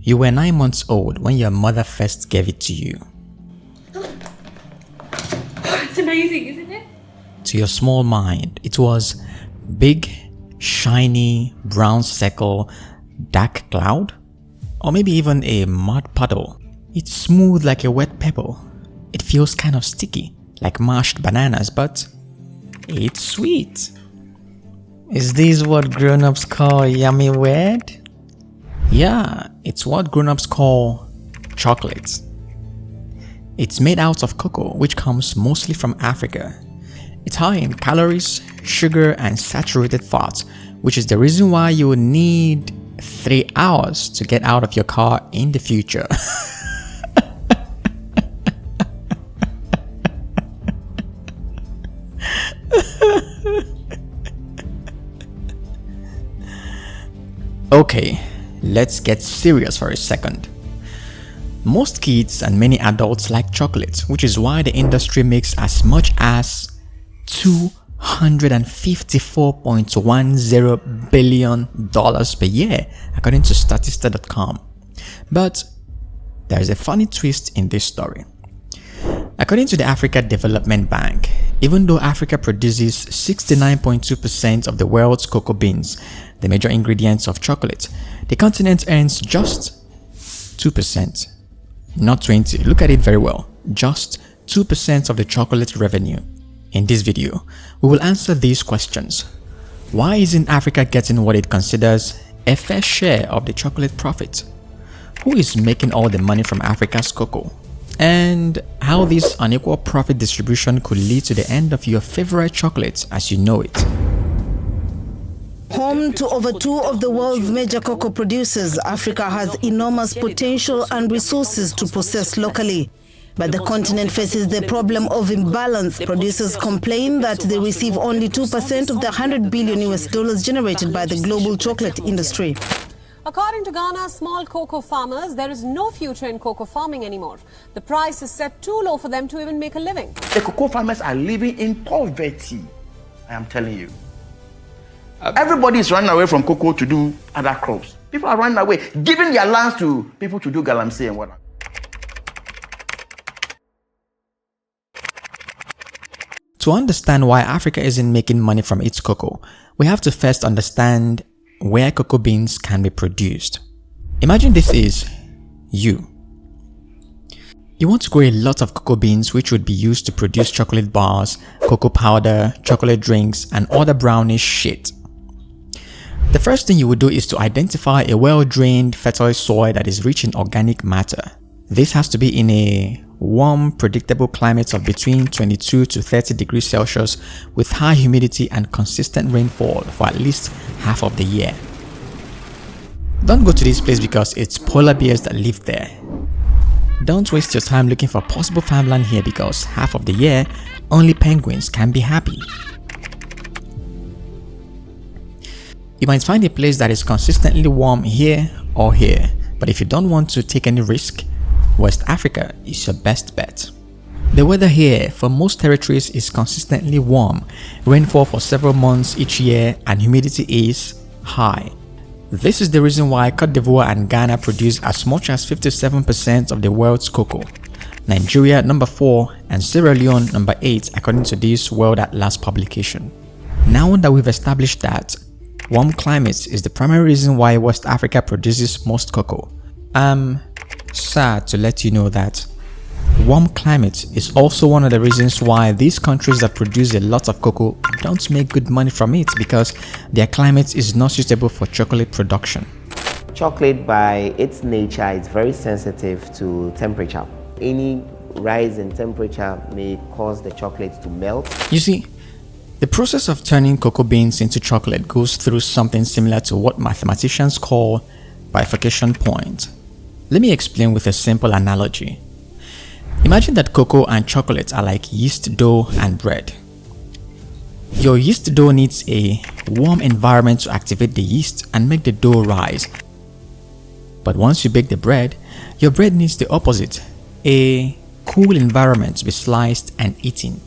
You were 9 months old when your mother first gave it to you. It's amazing, isn't it? To your small mind, it was big, shiny, brown circle, dark cloud, or maybe even a mud puddle. It's smooth like a wet pebble. It feels kind of sticky, like mashed bananas, but it's sweet. Is this what grown-ups call yummy weird? Yeah, it's what grown-ups call chocolate. It's made out of cocoa, which comes mostly from Africa. It's high in calories, sugar, and saturated fat, which is the reason why you would need 3 hours to get out of your car in the future. Okay, let's get serious for a second. Most kids and many adults like chocolate, which is why the industry makes as much as $254.10 billion per year, according to Statista.com. But there's a funny twist in this story. According to the Africa Development Bank, even though Africa produces 69.2% of the world's cocoa beans, the major ingredients of chocolate, the continent earns just 2%. Not 20. Look at it very well. Just 2% of the chocolate revenue. In this video, we will answer these questions. Why isn't Africa getting what it considers a fair share of the chocolate profit? Who is making all the money from Africa's cocoa? And how this unequal profit distribution could lead to the end of your favorite chocolate as you know it. Home to over 2 of the world's major cocoa producers, Africa has enormous potential and resources to process locally. But the continent faces the problem of imbalance. Producers complain that they receive only 2% of the $100 billion generated by the global chocolate industry. According to Ghana's small cocoa farmers, there is no future in cocoa farming anymore. The price is set too low for them to even make a living. The cocoa farmers are living in poverty, I am telling you. Everybody is running away from cocoa to do other crops. People are running away, giving their lands to people to do galamsey and whatnot. To understand why Africa isn't making money from its cocoa, we have to first understand where cocoa beans can be produced. Imagine this is you. You want to grow a lot of cocoa beans which would be used to produce chocolate bars, cocoa powder, chocolate drinks, and other brownish shit. The first thing you would do is to identify a well-drained, fertile soil that is rich in organic matter. This has to be in a warm, predictable climate of between 22 to 30 degrees Celsius with high humidity and consistent rainfall for at least half of the year. Don't go to this place because it's polar bears that live there. Don't waste your time looking for possible farmland here because half of the year, only penguins can be happy. You might find a place that is consistently warm here or here, but if you don't want to take any risk, West Africa is your best bet. The weather here for most territories is consistently warm, rainfall for several months each year, and humidity is high. This is the reason why Cote d'Ivoire and Ghana produce as much as 57% of the world's cocoa, Nigeria number 4 and Sierra Leone number 8 according to this World Atlas publication. Now that we've established that warm climates is the primary reason why West Africa produces most cocoa, I'm sad to let you know that warm climate is also one of the reasons why these countries that produce a lot of cocoa don't make good money from it because their climate is not suitable for chocolate production. Chocolate by its nature is very sensitive to temperature. Any rise in temperature may cause the chocolate to melt. You see, the process of turning cocoa beans into chocolate goes through something similar to what mathematicians call bifurcation point. Let me explain with a simple analogy. Imagine that cocoa and chocolate are like yeast dough and bread. Your yeast dough needs a warm environment to activate the yeast and make the dough rise. But once you bake the bread, your bread needs the opposite, a cool environment to be sliced and eaten.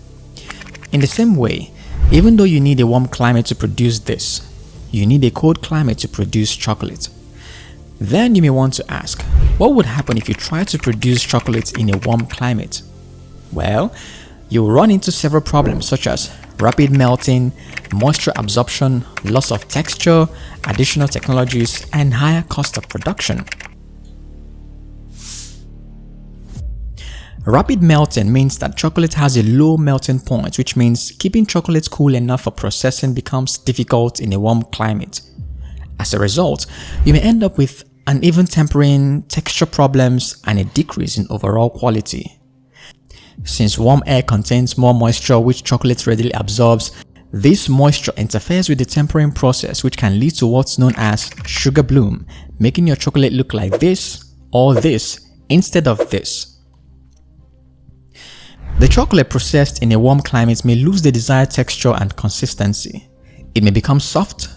In the same way, even though you need a warm climate to produce this, you need a cold climate to produce chocolate. Then you may want to ask, what would happen if you try to produce chocolate in a warm climate? Well, you'll run into several problems such as rapid melting, moisture absorption, loss of texture, additional technologies, and higher cost of production. Rapid melting means that chocolate has a low melting point, which means keeping chocolate cool enough for processing becomes difficult in a warm climate. As a result, you may end up with uneven tempering, texture problems, and a decrease in overall quality. Since warm air contains more moisture which chocolate readily absorbs, this moisture interferes with the tempering process, which can lead to what's known as sugar bloom, making your chocolate look like this or this instead of this. The chocolate processed in a warm climate may lose the desired texture and consistency. It may become soft,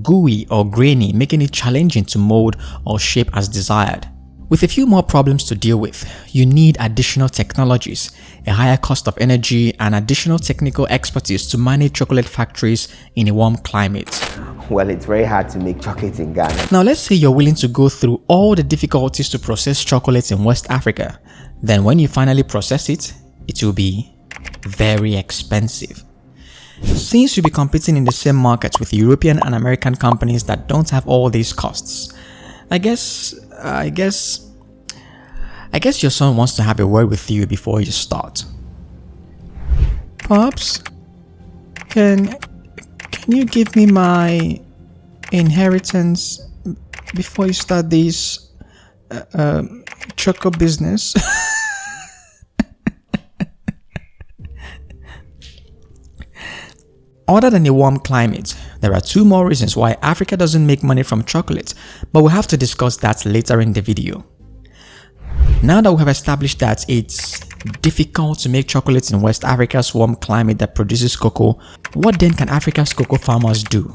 gooey, or grainy, making it challenging to mold or shape as desired. With a few more problems to deal with, you need additional technologies, a higher cost of energy, and additional technical expertise to manage chocolate factories in a warm climate. Well, it's very hard to make chocolate in Ghana. Now let's say you're willing to go through all the difficulties to process chocolate in West Africa. Then when you finally process it, it will be very expensive. Since you'll be competing in the same markets with European and American companies that don't have all these costs, I guess your son wants to have a word with you before you start. Pops, can you give me my inheritance before you start this choco business? Other than a warm climate, there are two more reasons why Africa doesn't make money from chocolate, but we'll have to discuss that later in the video. Now that we have established that it's difficult to make chocolate in West Africa's warm climate that produces cocoa, what then can Africa's cocoa farmers do?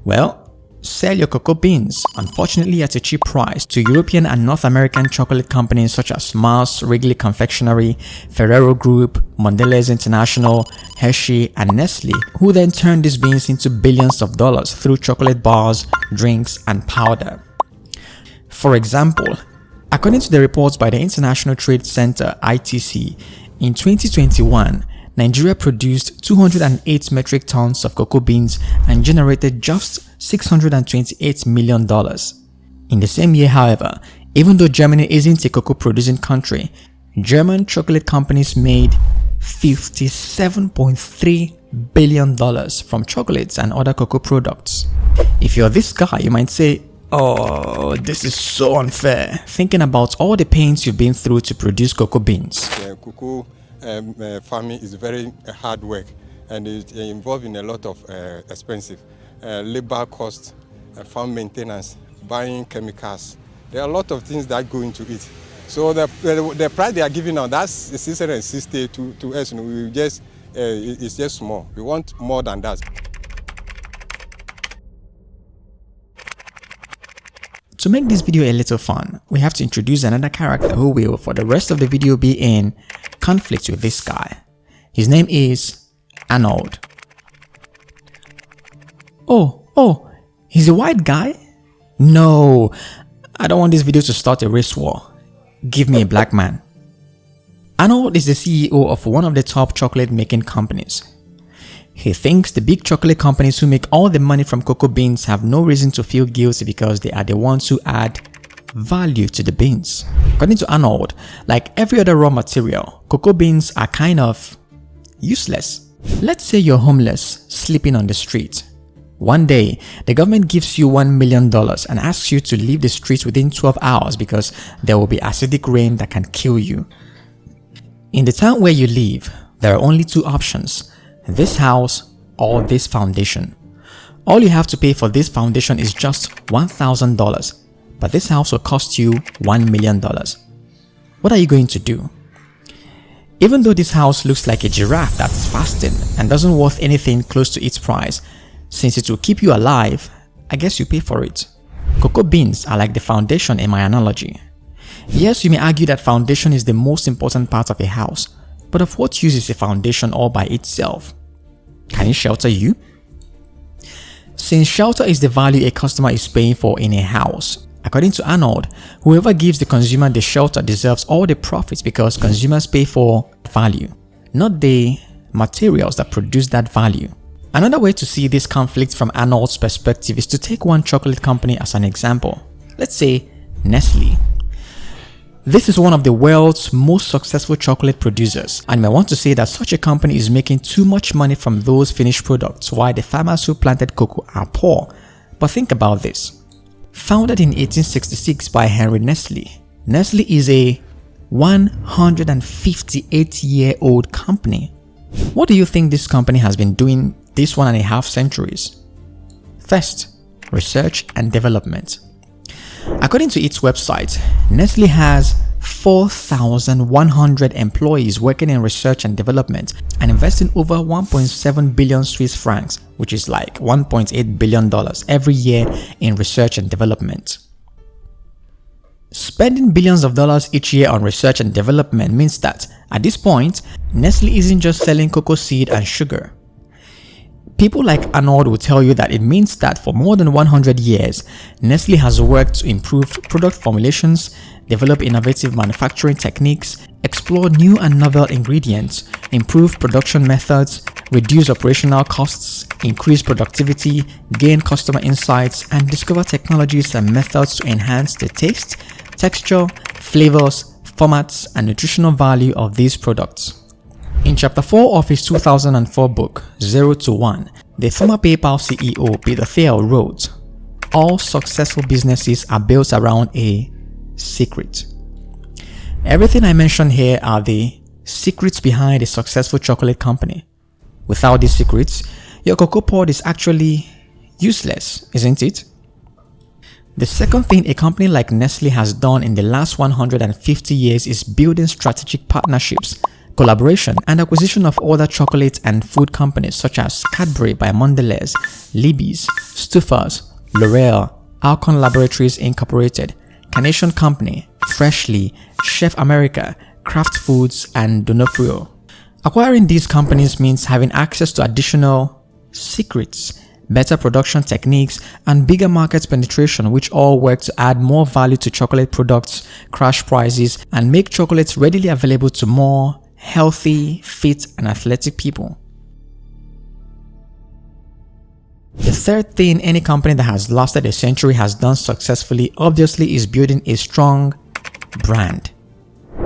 Well, sell your cocoa beans, unfortunately at a cheap price, to European and North American chocolate companies such as Mars, Wrigley Confectionery, Ferrero Group, Mondelez International, Hershey, and Nestle, who then turn these beans into billions of dollars through chocolate bars, drinks, and powder. For example, according to the reports by the International Trade Center (ITC), in 2021, Nigeria produced 208 metric tons of cocoa beans and generated just $628 million. In the same year, however, even though Germany isn't a cocoa producing country, German chocolate companies made $57.3 billion from chocolates and other cocoa products. If you're this guy, you might say, "Oh, this is so unfair," thinking about all the pains you've been through to produce cocoa beans. Cocoa farming is very hard work, and it's involving a lot of expensive labor costs, farm maintenance, buying chemicals. There are a lot of things that go into it. So the price they are giving now, that's 660 to us. We just it's just small. We want more than that. To make this video a little fun, we have to introduce another character who will, for the rest of the video, be in conflict with this guy. His name is Arnold. Oh, he's a white guy? No, I don't want this video to start a race war. Give me a black man. Arnold is the CEO of one of the top chocolate making companies. He thinks the big chocolate companies who make all the money from cocoa beans have no reason to feel guilty because they are the ones who add value to the beans. According to Arnold, like every other raw material, cocoa beans are kind of useless. Let's say you're homeless, sleeping on the street. One day, the government gives you $1 million and asks you to leave the streets within 12 hours because there will be acidic rain that can kill you. In the town where you live, there are only two options: this house or this foundation. All you have to pay for this foundation is just $1,000, but this house will cost you $1 million. What are you going to do? Even though this house looks like a giraffe that's fasting and doesn't worth anything close to its price, since it will keep you alive, I guess you pay for it. Cocoa beans are like the foundation in my analogy. Yes, you may argue that foundation is the most important part of a house, but of what use is a foundation all by itself? Can it shelter you? Since shelter is the value a customer is paying for in a house, According to Arnold, whoever gives the consumer the shelter deserves all the profits because consumers pay for value, not the materials that produce that value. Another way to see this conflict from Arnold's perspective is to take one chocolate company as an example. Let's say Nestle. This is one of the world's most successful chocolate producers, and I want to say that such a company is making too much money from those finished products while the farmers who planted cocoa are poor. But think about this. Founded in 1866 by Henry Nestle, Nestle is a 158-year-old company. What do you think this company has been doing these 1.5 centuries? First, research and development. According to its website, Nestle has 4,100 employees working in research and development and investing over 1.7 billion Swiss francs, which is like $1.8 billion every year in research and development. Spending billions of dollars each year on research and development means that, at this point, Nestle isn't just selling cocoa seed and sugar. People like Arnold will tell you that it means that for more than 100 years, Nestle has worked to improve product formulations, develop innovative manufacturing techniques, explore new and novel ingredients, improve production methods, reduce operational costs, increase productivity, gain customer insights, and discover technologies and methods to enhance the taste, texture, flavors, formats, and nutritional value of these products. In chapter 4 of his 2004 book, 0 to 1, the former PayPal CEO Peter Thiel wrote, "All successful businesses are built around a secret." Everything I mentioned here are the secrets behind a successful chocolate company. Without these secrets, your cocoa pod is actually useless, isn't it? The second thing a company like Nestle has done in the last 150 years is building strategic partnerships, collaboration, and acquisition of other chocolate and food companies such as Cadbury by Mondelez, Libby's, Stouffer's, L'Oreal, Alcon Laboratories Incorporated, Carnation Company, Freshly, Chef America, Kraft Foods, and D'Onofrio. Acquiring these companies means having access to additional secrets, better production techniques, and bigger market penetration, which all work to add more value to chocolate products, crash prices, and make chocolates readily available to more healthy, fit, and athletic people. The third thing any company that has lasted a century has done successfully obviously is building a strong brand.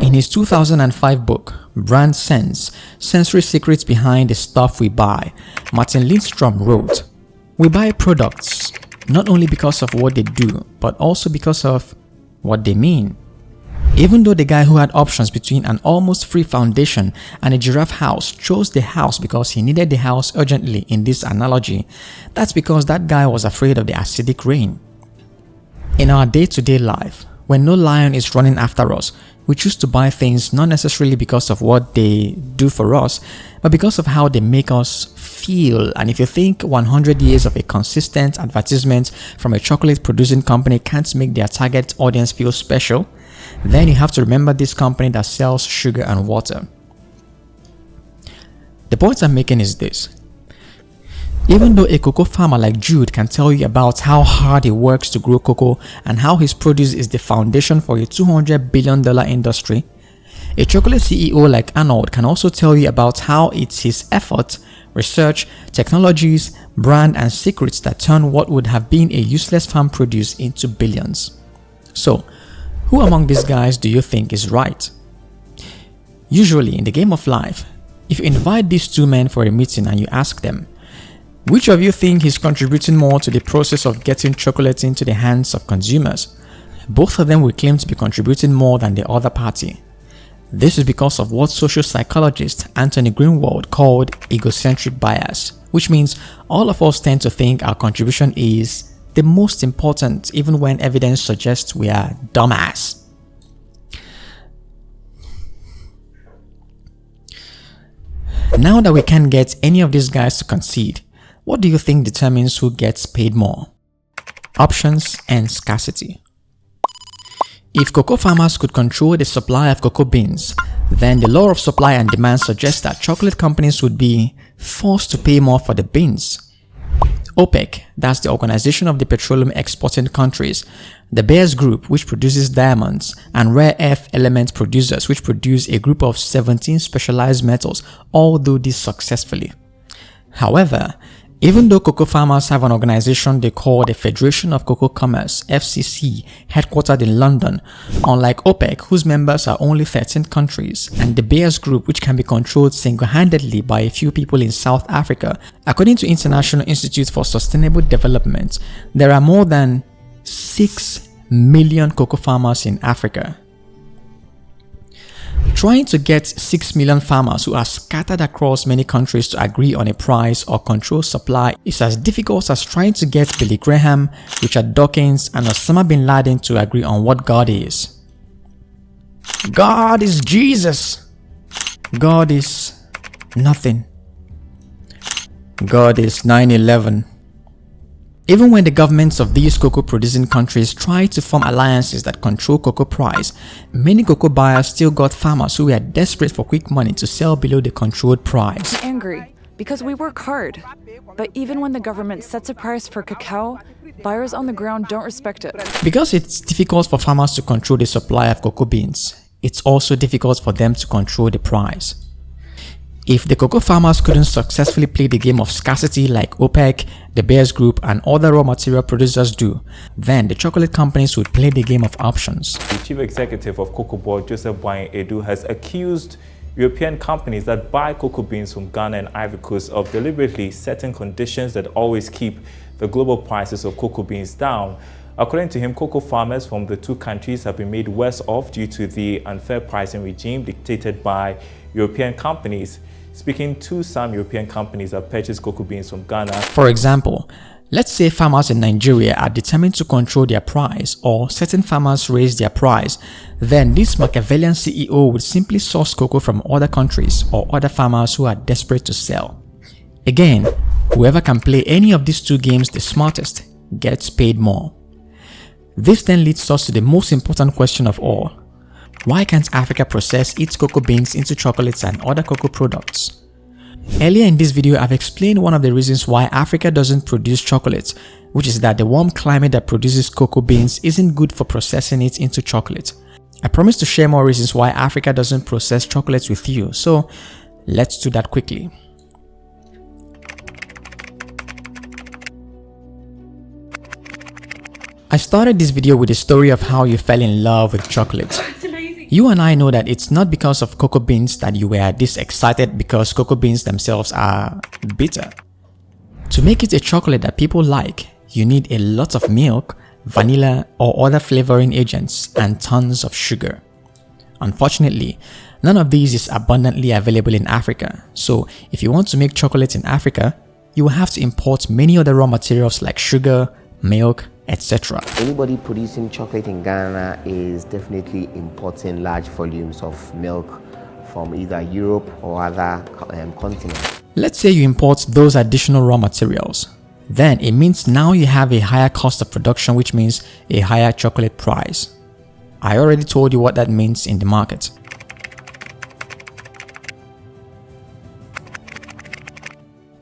In his 2005 book, Brand Sense: Sensory Secrets Behind the Stuff We Buy, Martin Lindstrom wrote, "We buy products not only because of what they do, but also because of what they mean." Even though the guy who had options between an almost free foundation and a giraffe house chose the house because he needed the house urgently in this analogy, that's because that guy was afraid of the acidic rain. In our day-to-day life, when no lion is running after us, we choose to buy things not necessarily because of what they do for us, but because of how they make us feel. And if you think 100 years of a consistent advertisement from a chocolate producing company can't make their target audience feel special, then you have to remember this company that sells sugar and water. The point I'm making is this. Even though a cocoa farmer like Jude can tell you about how hard he works to grow cocoa and how his produce is the foundation for a $200 billion industry, a chocolate CEO like Arnold can also tell you about how it's his effort, research, technologies, brand, and secrets that turn what would have been a useless farm produce into billions. So, who among these guys do you think is right? Usually in the game of life, if you invite these two men for a meeting and you ask them, which of you think is contributing more to the process of getting chocolate into the hands of consumers, both of them will claim to be contributing more than the other party. This is because of what social psychologist Anthony Greenwald called egocentric bias, which means all of us tend to think our contribution is the most important even when evidence suggests we are dumbass. Now that we can't get any of these guys to concede, what do you think determines who gets paid more? Options and scarcity. If cocoa farmers could control the supply of cocoa beans, then the law of supply and demand suggests that chocolate companies would be forced to pay more for the beans. OPEC, that's the Organization of the Petroleum Exporting Countries, the Bears Group, which produces diamonds, and rare earth element producers, which produce a group of 17 specialized metals, all do this successfully. However, even though cocoa farmers have an organization they call the Federation of Cocoa Commerce, FCC, headquartered in London, unlike OPEC, whose members are only 13 countries, and the Bears Group, which can be controlled single-handedly by a few people in South Africa, according to International Institute for Sustainable Development, there are more than 6 million cocoa farmers in Africa. Trying to get 6 million farmers who are scattered across many countries to agree on a price or control supply is as difficult as trying to get Billy Graham, Richard Dawkins, and Osama bin Laden to agree on what God is. God is Jesus. God is nothing. God is 9/11. Even when the governments of these cocoa producing countries try to form alliances that control cocoa price, many cocoa buyers still got farmers who were desperate for quick money to sell below the controlled price. I'm angry because we work hard, but even when the government sets a price for cacao, buyers on the ground don't respect it. Because it's difficult for farmers to control the supply of cocoa beans, it's also difficult for them to control the price. If the cocoa farmers couldn't successfully play the game of scarcity like OPEC, the Bears Group, and other raw material producers do, then the chocolate companies would play the game of options. The chief executive of Cocoa Board, Joseph Boahen Edu, has accused European companies that buy cocoa beans from Ghana and Ivory Coast of deliberately setting conditions that always keep the global prices of cocoa beans down. According to him, cocoa farmers from the two countries have been made worse off due to the unfair pricing regime dictated by European companies. Speaking to some European companies that purchase cocoa beans from Ghana. For example, let's say farmers in Nigeria are determined to control their price, or certain farmers raise their price, then this Machiavellian CEO would simply source cocoa from other countries or other farmers who are desperate to sell. Again, whoever can play any of these two games the smartest gets paid more. This then leads us to the most important question of all. Why can't Africa process its cocoa beans into chocolates and other cocoa products? Earlier in this video, I've explained one of the reasons why Africa doesn't produce chocolate, which is that the warm climate that produces cocoa beans isn't good for processing it into chocolate. I promise to share more reasons why Africa doesn't process chocolates with you, so let's do that quickly. I started this video with a story of how you fell in love with chocolate. You and I know that it's not because of cocoa beans that you were this excited, because cocoa beans themselves are bitter. To make it a chocolate that people like, you need a lot of milk, vanilla, or other flavoring agents, and tons of sugar. Unfortunately, none of these is abundantly available in Africa, so if you want to make chocolate in Africa, you will have to import many other raw materials like sugar, milk, etc. Anybody producing chocolate in Ghana is definitely importing large volumes of milk from either Europe or other continents. Let's say you import those additional raw materials. Then it means now you have a higher cost of production, which means a higher chocolate price. I already told you what that means in the market.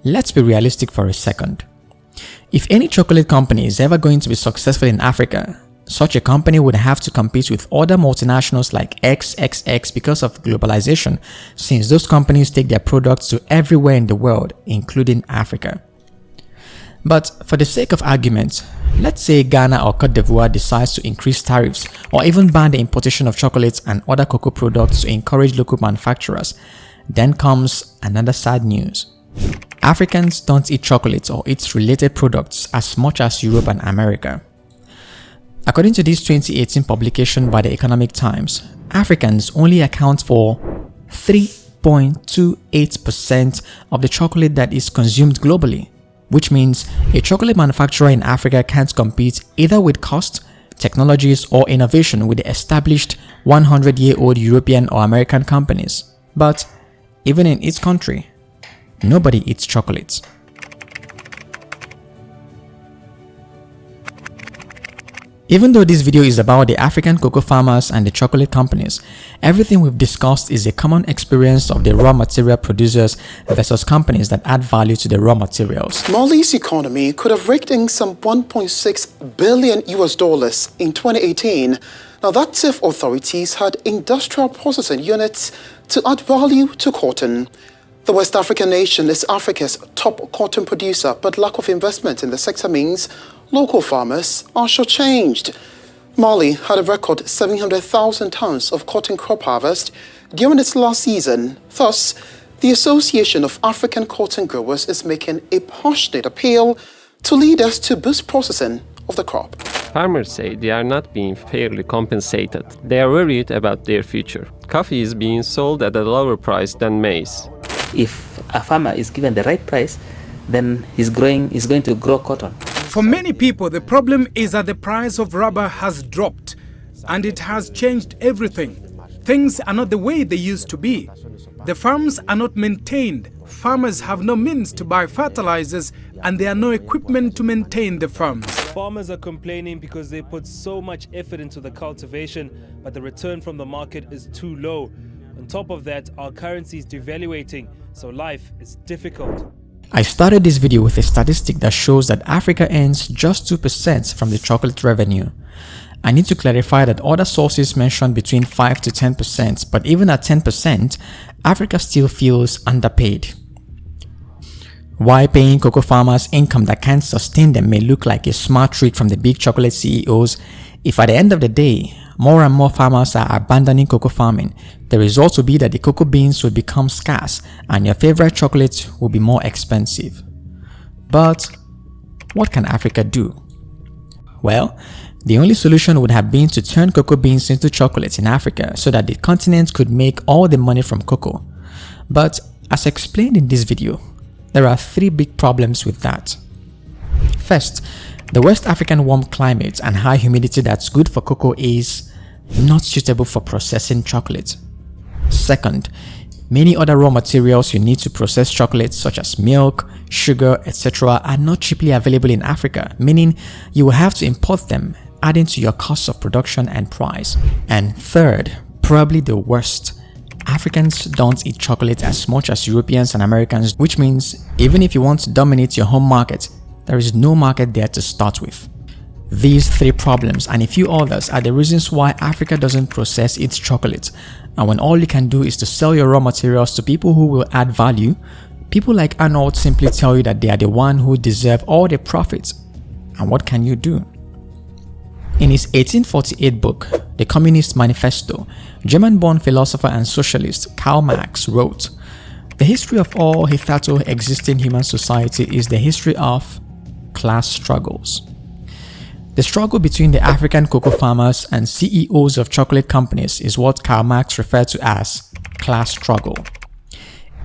Let's be realistic for a second. If any chocolate company is ever going to be successful in Africa, such a company would have to compete with other multinationals like XXX because of globalization, since those companies take their products to everywhere in the world, including Africa. But for the sake of argument, let's say Ghana or Cote d'Ivoire decides to increase tariffs or even ban the importation of chocolates and other cocoa products to encourage local manufacturers. Then comes another sad news. Africans don't eat chocolate or its related products as much as Europe and America. According to this 2018 publication by the Economic Times, Africans only account for 3.28% of the chocolate that is consumed globally, which means a chocolate manufacturer in Africa can't compete either with cost, technologies, or innovation with the established 100-year-old European or American companies. But even in its country, nobody eats chocolates. Even though this video is about the African cocoa farmers and the chocolate companies, everything we've discussed is a common experience of the raw material producers versus companies that add value to the raw materials. Mali's economy could have raked in some $1.6 billion in 2018. Now, that's if authorities had industrial processing units to add value to cotton. The West African nation is Africa's top cotton producer, but lack of investment in the sector means local farmers are shortchanged. Mali had a record 700,000 tons of cotton crop harvest during its last season. Thus, the Association of African Cotton Growers is making a passionate appeal to leaders to boost processing of the crop. Farmers say they are not being fairly compensated. They are worried about their future. Coffee is being sold at a lower price than maize. If a farmer is given the right price, then he's going to grow cotton. For many people, the problem is that the price of rubber has dropped and it has changed everything. Things are not the way they used to be. The farms are not maintained. Farmers have no means to buy fertilizers and there are no equipment to maintain the farms. Farmers are complaining because they put so much effort into the cultivation, but the return from the market is too low. On top of that, our currency is devaluating, so life is difficult. I started this video with a statistic that shows that Africa earns just 2% from the chocolate revenue. I need to clarify that other sources mention between 5 to 10%, but even at 10%, Africa still feels underpaid. Why paying cocoa farmers income that can't sustain them may look like a smart trick from the big chocolate CEOs, if at the end of the day, more and more farmers are abandoning cocoa farming, the result will be that the cocoa beans will become scarce and your favorite chocolate will be more expensive. But what can Africa do? Well, the only solution would have been to turn cocoa beans into chocolate in Africa so that the continent could make all the money from cocoa. But as explained in this video, there are 3 big problems with that. First, the West African warm climate and high humidity that's good for cocoa is not suitable for processing chocolate. Second, many other raw materials you need to process chocolate such as milk, sugar, etc. are not cheaply available in Africa, meaning you will have to import them, adding to your cost of production and price. And third, probably the worst, Africans don't eat chocolate as much as Europeans and Americans, which means even if you want to dominate your home market, there is no market there to start with. These 3 problems and a few others are the reasons why Africa doesn't process its chocolate, and when all you can do is to sell your raw materials to people who will add value, people like Arnold simply tell you that they are the one who deserve all the profits. And what can you do? In his 1848 book, The Communist Manifesto, German-born philosopher and socialist Karl Marx wrote, "The history of all hitherto existing human society is the history of class struggles." The struggle between the African cocoa farmers and CEOs of chocolate companies is what Karl Marx referred to as class struggle.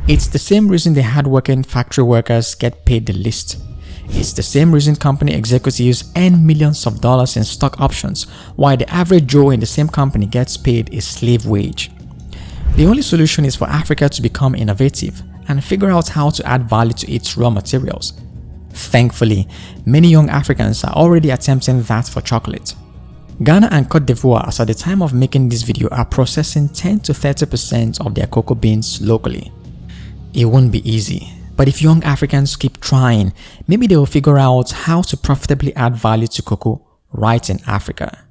It's the same reason the hardworking factory workers get paid the least. It's the same reason company executives earn millions of dollars in stock options, while the average Joe in the same company gets paid a slave wage. The only solution is for Africa to become innovative and figure out how to add value to its raw materials. Thankfully, many young Africans are already attempting that for chocolate. Ghana and Cote d'Ivoire, as at the time of making this video, are processing 10 to 30% of their cocoa beans locally. It won't be easy, but if young Africans keep trying, maybe they will figure out how to profitably add value to cocoa right in Africa.